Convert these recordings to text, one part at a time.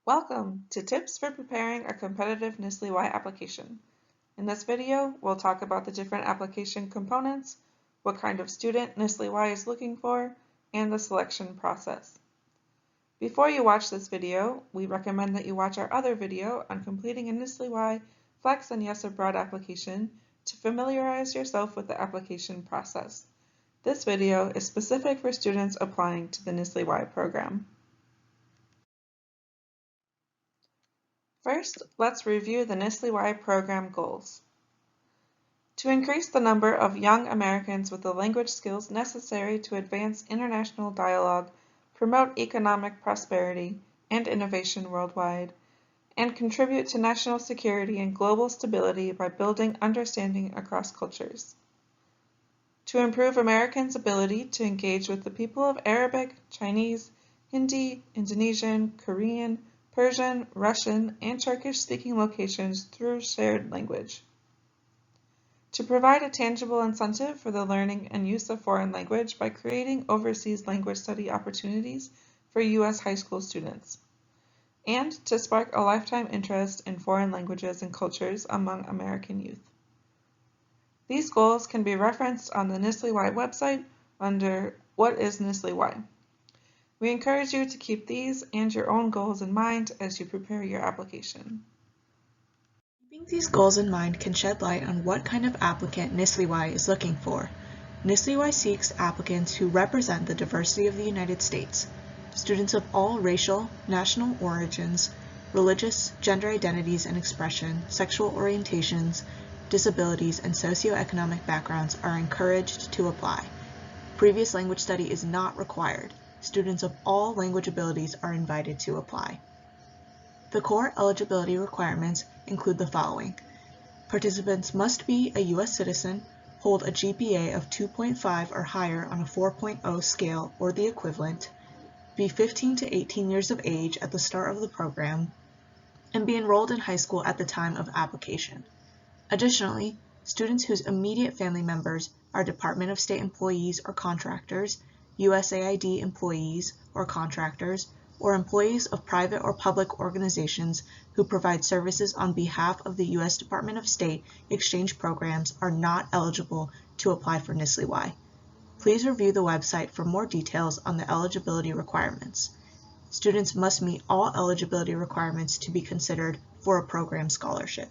Welcome to Tips for Preparing a Competitive NSLIY application. In this video, we'll talk about the different application components, what kind of student NSLIY is looking for, and the selection process. Before you watch this video, we recommend that you watch our other video on completing a NSLIY Flex and Yes Abroad application to familiarize yourself with the application process. This video is specific for students applying to the NSLIY program. First, let's review the NSLIY program goals. To increase the number of young Americans with the language skills necessary to advance international dialogue, promote economic prosperity and innovation worldwide, and contribute to national security and global stability by building understanding across cultures. To improve Americans' ability to engage with the people of Arabic, Chinese, Hindi, Indonesian, Korean, Persian, Russian, and Turkish-speaking locations through shared language. To provide a tangible incentive for the learning and use of foreign language by creating overseas language study opportunities for U.S. high school students. And to spark a lifetime interest in foreign languages and cultures among American youth. These goals can be referenced on the NSLIY website under What is NSLIY? We encourage you to keep these and your own goals in mind as you prepare your application. Keeping these goals in mind can shed light on what kind of applicant NSLIY is looking for. NSLIY seeks applicants who represent the diversity of the United States, students of all racial, national origins, religious, gender identities and expression, sexual orientations, disabilities, and socioeconomic backgrounds are encouraged to apply. Previous language study is not required. Students of all language abilities are invited to apply. The core eligibility requirements include the following. Participants must be a U.S. citizen, hold a GPA of 2.5 or higher on a 4.0 scale or the equivalent, be 15 to 18 years of age at the start of the program, and be enrolled in high school at the time of application. Additionally, students whose immediate family members are Department of State employees or contractors, USAID employees or contractors, or employees of private or public organizations who provide services on behalf of the U.S. Department of State exchange programs are not eligible to apply for NSLIY. Please review the website for more details on the eligibility requirements. Students must meet all eligibility requirements to be considered for a program scholarship.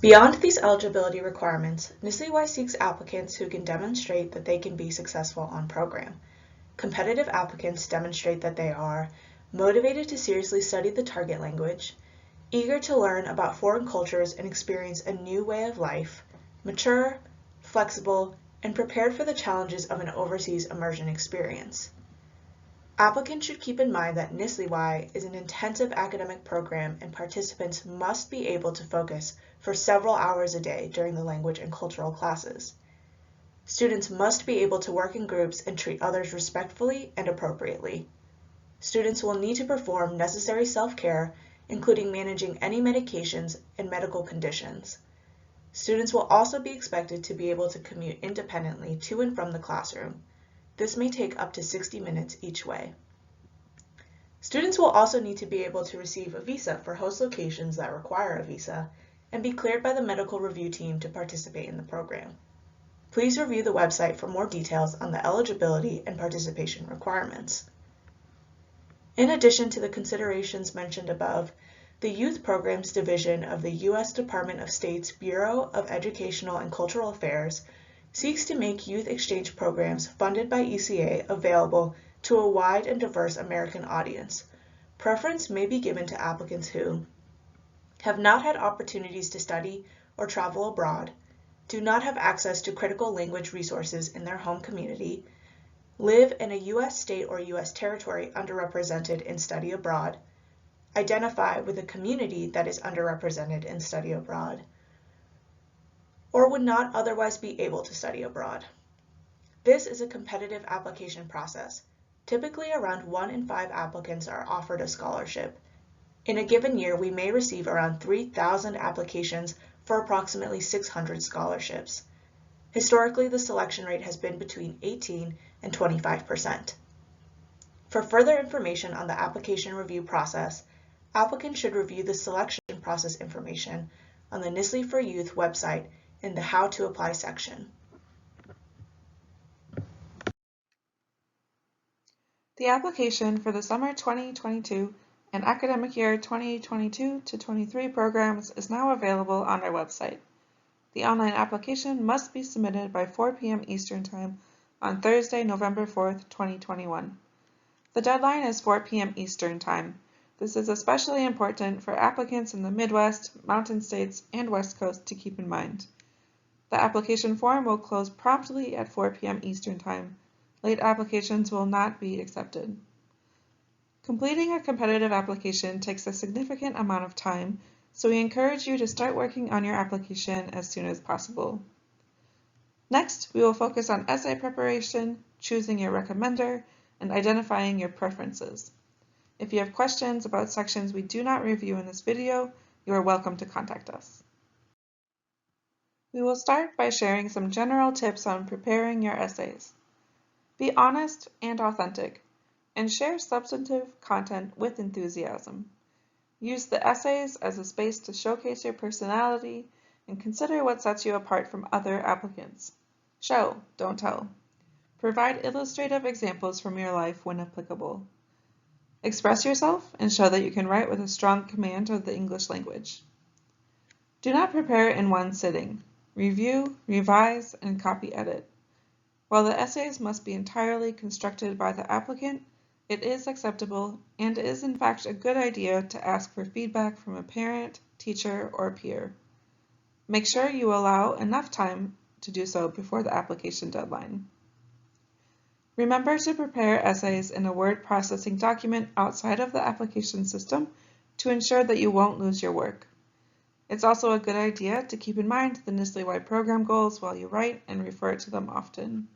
Beyond these eligibility requirements, NSLIY seeks applicants who can demonstrate that they can be successful on program. Competitive applicants demonstrate that they are motivated to seriously study the target language, eager to learn about foreign cultures and experience a new way of life, mature, flexible, and prepared for the challenges of an overseas immersion experience. Applicants should keep in mind that NSLIY is an intensive academic program and participants must be able to focus for several hours a day during the language and cultural classes. Students must be able to work in groups and treat others respectfully and appropriately. Students will need to perform necessary self-care, including managing any medications and medical conditions. Students will also be expected to be able to commute independently to and from the classroom. This may take up to 60 minutes each way. Students will also need to be able to receive a visa for host locations that require a visa and be cleared by the medical review team to participate in the program. Please review the website for more details on the eligibility and participation requirements. In addition to the considerations mentioned above, the Youth Programs Division of the U.S. Department of State's Bureau of Educational and Cultural Affairs seeks to make youth exchange programs funded by ECA available to a wide and diverse American audience. Preference may be given to applicants who have not had opportunities to study or travel abroad, do not have access to critical language resources in their home community, live in a U.S. state or U.S. territory underrepresented in study abroad, identify with a community that is underrepresented in study abroad, or would not otherwise be able to study abroad. This is a competitive application process. Typically, around 1 in 5 applicants are offered a scholarship. In a given year, we may receive around 3,000 applications for approximately 600 scholarships. Historically, the selection rate has been between 18 and 25%. For further information on the application review process, applicants should review the selection process information on the NSLI for Youth website in the How to Apply section. The application for the summer 2022 and academic year 2022-23 programs is now available on our website. The online application must be submitted by 4 p.m. Eastern Time on Thursday, November 4th, 2021. The deadline is 4 p.m. Eastern Time. This is especially important for applicants in the Midwest, Mountain States, and West Coast to keep in mind. The application form will close promptly at 4 p.m. Eastern Time. Late applications will not be accepted. Completing a competitive application takes a significant amount of time, so we encourage you to start working on your application as soon as possible. Next, we will focus on essay preparation, choosing your recommender, and identifying your preferences. If you have questions about sections we do not review in this video, you are welcome to contact us. We will start by sharing some general tips on preparing your essays. Be honest and authentic, and share substantive content with enthusiasm. Use the essays as a space to showcase your personality and consider what sets you apart from other applicants. Show, don't tell. Provide illustrative examples from your life when applicable. Express yourself and show that you can write with a strong command of the English language. Do not prepare in one sitting. Review, revise, and copy edit. While the essays must be entirely constructed by the applicant, it is acceptable and is in fact a good idea to ask for feedback from a parent, teacher, or peer. Make sure you allow enough time to do so before the application deadline. Remember to prepare essays in a word processing document outside of the application system to ensure that you won't lose your work. It's also a good idea to keep in mind the NSLIY program goals while you write and refer to them often.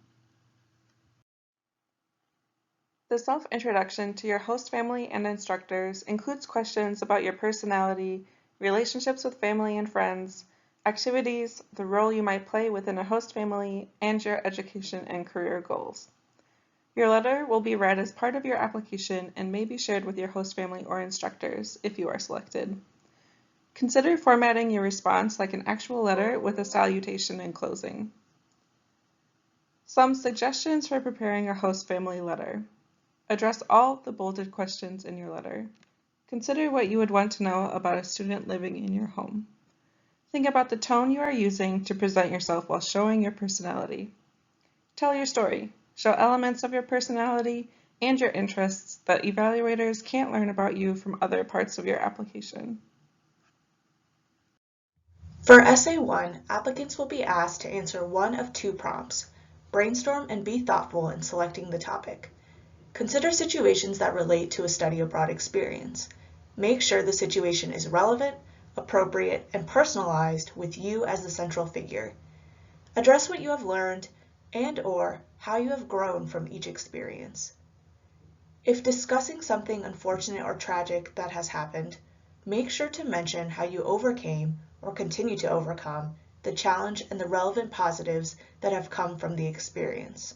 The self-introduction to your host family and instructors includes questions about your personality, relationships with family and friends, activities, the role you might play within a host family, and your education and career goals. Your letter will be read as part of your application and may be shared with your host family or instructors if you are selected. Consider formatting your response like an actual letter with a salutation and closing. Some suggestions for preparing a host family letter. Address all the bolded questions in your letter. Consider what you would want to know about a student living in your home. Think about the tone you are using to present yourself while showing your personality. Tell your story. Show elements of your personality and your interests that evaluators can't learn about you from other parts of your application. For Essay 1, applicants will be asked to answer one of two prompts. Brainstorm and be thoughtful in selecting the topic. Consider situations that relate to a study abroad experience. Make sure the situation is relevant, appropriate, and personalized with you as the central figure. Address what you have learned and/or how you have grown from each experience. If discussing something unfortunate or tragic that has happened, make sure to mention how you overcame or continue to overcome the challenge and the relevant positives that have come from the experience.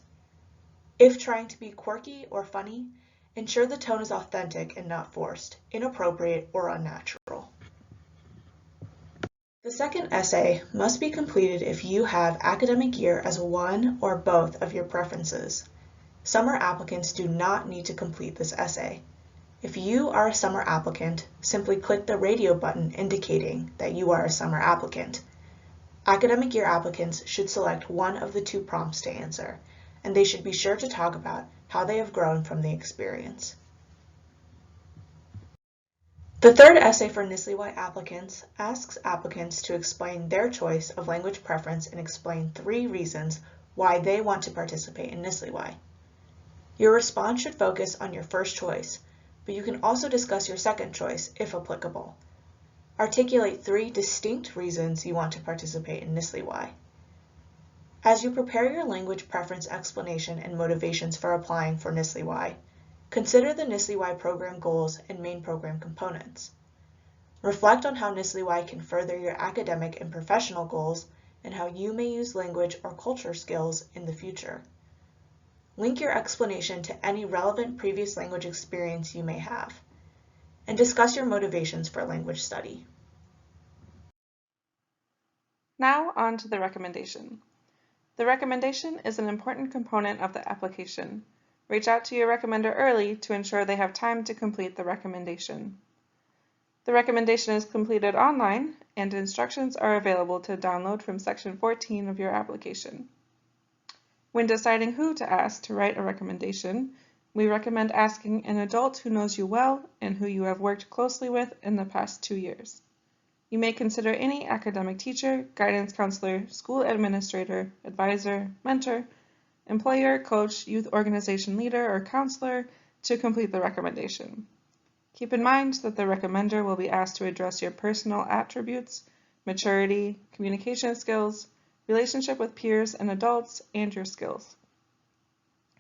If trying to be quirky or funny, ensure the tone is authentic and not forced, inappropriate, or unnatural. The second essay must be completed if you have academic year as one or both of your preferences. Summer applicants do not need to complete this essay. If you are a summer applicant, simply click the radio button indicating that you are a summer applicant. Academic year applicants should select one of the two prompts to answer, and they should be sure to talk about how they have grown from the experience. The third essay for NSLIY applicants asks applicants to explain their choice of language preference and explain 3 reasons why they want to participate in NSLIY. Your response should focus on your first choice, but you can also discuss your second choice if applicable. Articulate 3 distinct reasons you want to participate in NSLIY. As you prepare your language preference explanation and motivations for applying for NSLIY, consider the NSLIY program goals and main program components. Reflect on how NSLIY can further your academic and professional goals and how you may use language or culture skills in the future. Link your explanation to any relevant previous language experience you may have. And discuss your motivations for language study. Now on to the recommendation. The recommendation is an important component of the application. Reach out to your recommender early to ensure they have time to complete the recommendation. The recommendation is completed online, and instructions are available to download from Section 14 of your application. When deciding who to ask to write a recommendation, we recommend asking an adult who knows you well and who you have worked closely with in the past 2 years. You may consider any academic teacher, guidance counselor, school administrator, advisor, mentor, employer, coach, youth organization leader, or counselor to complete the recommendation. Keep in mind that the recommender will be asked to address your personal attributes, maturity, communication skills, relationship with peers and adults, and your skills.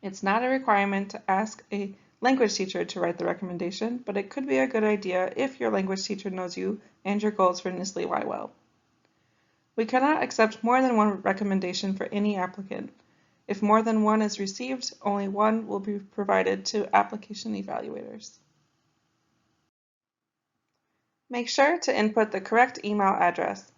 It's not a requirement to ask a language teacher to write the recommendation, but it could be a good idea if your language teacher knows you and your goals for NSLIY well. We cannot accept more than one recommendation for any applicant. If more than one is received, only one will be provided to application evaluators. Make sure to input the correct email address.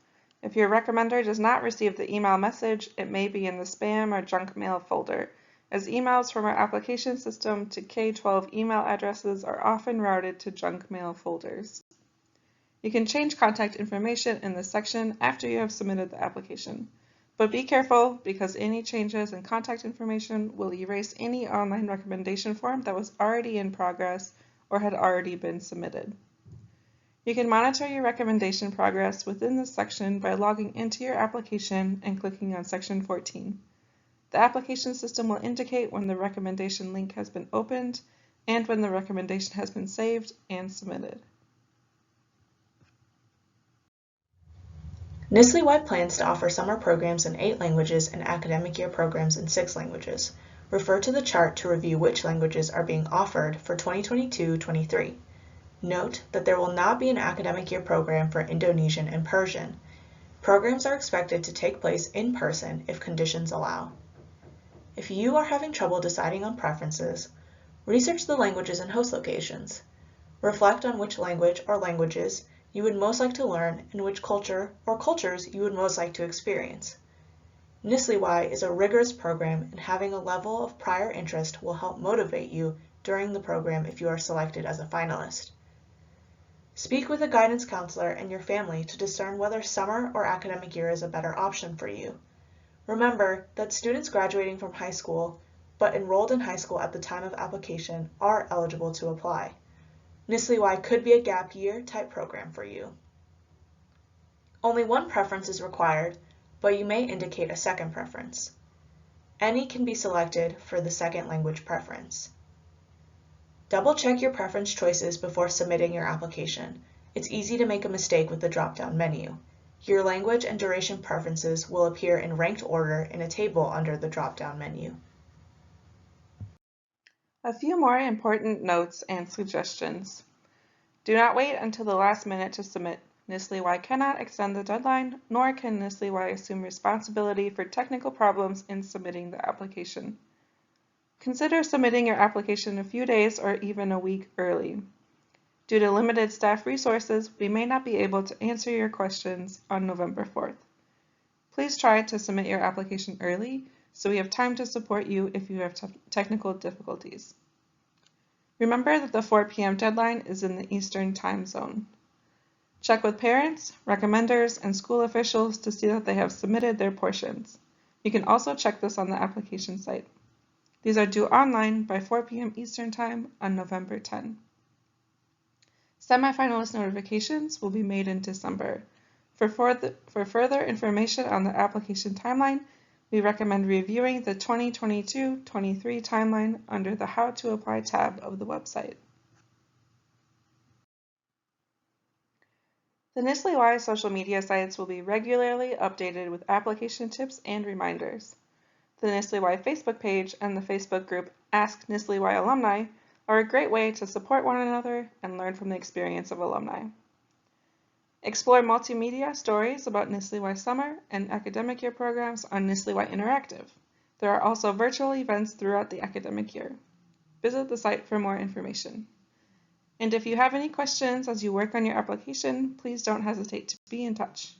If your recommender does not receive the email message, it may be in the spam or junk mail folder, as emails from our application system to K-12 email addresses are often routed to junk mail folders. You can change contact information in this section after you have submitted the application, but be careful because any changes in contact information will erase any online recommendation form that was already in progress or had already been submitted. You can monitor your recommendation progress within this section by logging into your application and clicking on Section 14. The application system will indicate when the recommendation link has been opened and when the recommendation has been saved and submitted. NSLIY plans to offer summer programs in 8 languages and academic year programs in 6 languages. Refer to the chart to review which languages are being offered for 2022-23. Note that there will not be an academic year program for Indonesian and Persian. Programs are expected to take place in person if conditions allow. If you are having trouble deciding on preferences, research the languages and host locations. Reflect on which language or languages you would most like to learn and which culture or cultures you would most like to experience. NSLIY is a rigorous program, and having a level of prior interest will help motivate you during the program if you are selected as a finalist. Speak with a guidance counselor and your family to discern whether summer or academic year is a better option for you. Remember that students graduating from high school but enrolled in high school at the time of application are eligible to apply. NSLIY could be a gap year type program for you. Only one preference is required, but you may indicate a second preference. Any can be selected for the second language preference. Double-check your preference choices before submitting your application. It's easy to make a mistake with the drop-down menu. Your language and duration preferences will appear in ranked order in a table under the drop-down menu. A few more important notes and suggestions. Do not wait until the last minute to submit. NSLIY cannot extend the deadline, nor can NSLIY assume responsibility for technical problems in submitting the application. Consider submitting your application a few days or even a week early. Due to limited staff resources, we may not be able to answer your questions on November 4th. Please try to submit your application early so we have time to support you if you have technical difficulties. Remember that the 4 p.m. deadline is in the Eastern Time Zone. Check with parents, recommenders, and school officials to see that they have submitted their portions. You can also check this on the application site. These are due online by 4 p.m. Eastern Time on November 10. Semifinalist notifications will be made in December. For further information on the application timeline, we recommend reviewing the 2022-23 timeline under the How to Apply tab of the website. The NSLIY social media sites will be regularly updated with application tips and reminders. The NSLIY Facebook page and the Facebook group Ask NSLIY Alumni are a great way to support one another and learn from the experience of alumni. Explore multimedia stories about NSLIY summer and academic year programs on NSLIY Interactive. There are also virtual events throughout the academic year. Visit the site for more information. And if you have any questions as you work on your application, please don't hesitate to be in touch.